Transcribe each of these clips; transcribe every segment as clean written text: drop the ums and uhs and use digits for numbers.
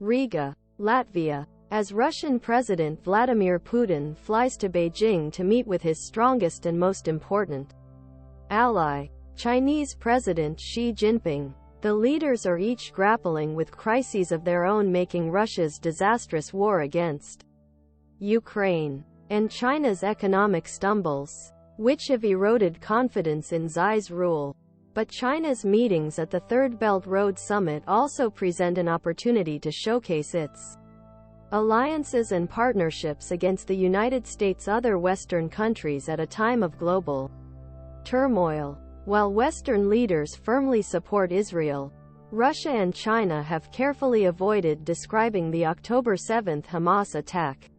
Riga, Latvia. As Russian President Vladimir Putin flies to Beijing to meet with his strongest and most important ally, Chinese President Xi Jinping. The leaders are each grappling with crises of their own, making Russia's disastrous war against Ukraine and China's economic stumbles, which have eroded confidence in Xi's rule. But China's meetings at the Third Belt Road Summit also present an opportunity to showcase its alliances and partnerships against the United States' other Western countries at a time of global turmoil. While Western leaders firmly support Israel, Russia and China have carefully avoided describing the October 7 Hamas attack,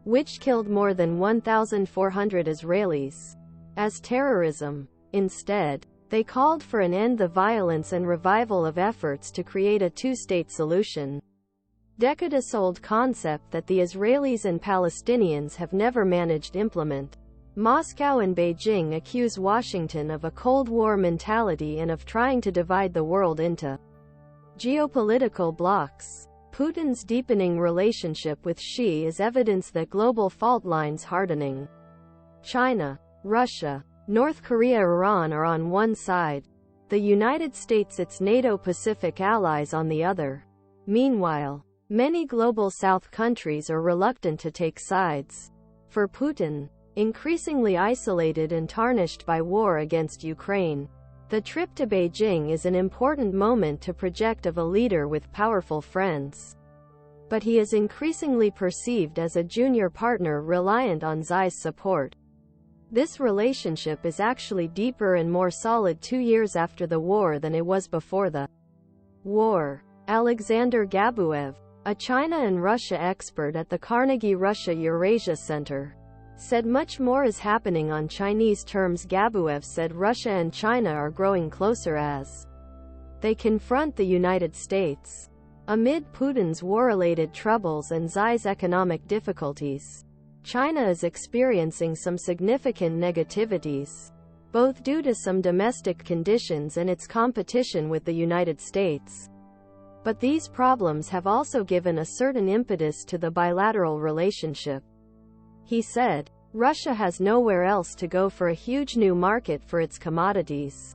which killed more than 1,400 Israelis, as terrorism. Instead, they called for an end to the violence and revival of efforts to create a two-state solution. Decades-old concept that the Israelis and Palestinians have never managed to implement. Moscow and Beijing accuse Washington of a Cold War mentality and of trying to divide the world into geopolitical blocs. Putin's deepening relationship with Xi is evidence that global fault lines hardening. China, Russia, North Korea, Iran are on one side, the United States, its NATO Pacific allies on the other. Meanwhile, many global South countries are reluctant to take sides. For Putin, increasingly isolated and tarnished by war against Ukraine, the trip to Beijing is an important moment to project of a leader with powerful friends. But he is increasingly perceived as a junior partner reliant on Xi's support. This relationship is actually deeper and more solid 2 years after the war than it was before the war. Alexander Gabuev, a China and Russia expert at the Carnegie Russia-Eurasia Center, said much more is happening on Chinese terms. Gabuev said Russia and China are growing closer as they confront the United States. Amid Putin's war-related troubles and Xi's economic difficulties, China is experiencing some significant negativities, both due to some domestic conditions and its competition with the United States. But these problems have also given a certain impetus to the bilateral relationship. He said, Russia has nowhere else to go for a huge new market for its commodities.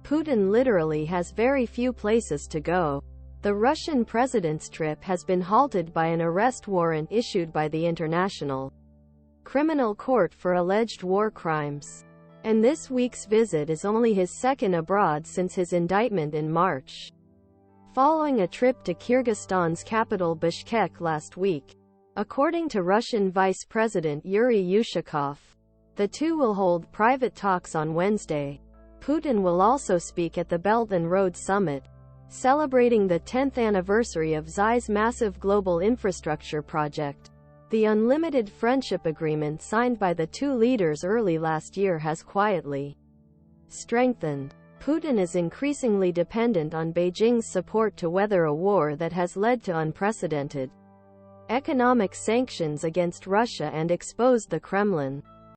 Putin literally has very few places to go. The Russian president's trip has been halted by an arrest warrant issued by the International Criminal Court for alleged war crimes. And this week's visit is only his second abroad since his indictment in March, following a trip to Kyrgyzstan's capital Bishkek last week. According to Russian Vice President Yuri Yushakov, the two will hold private talks on Wednesday. Putin will also speak at the Belt and Road Summit, celebrating the 10th anniversary of Xi's massive global infrastructure project. The Unlimited Friendship Agreement signed by the two leaders early last year has quietly strengthened. Putin is increasingly dependent on Beijing's support to weather a war that has led to unprecedented economic sanctions against Russia and exposed the Kremlin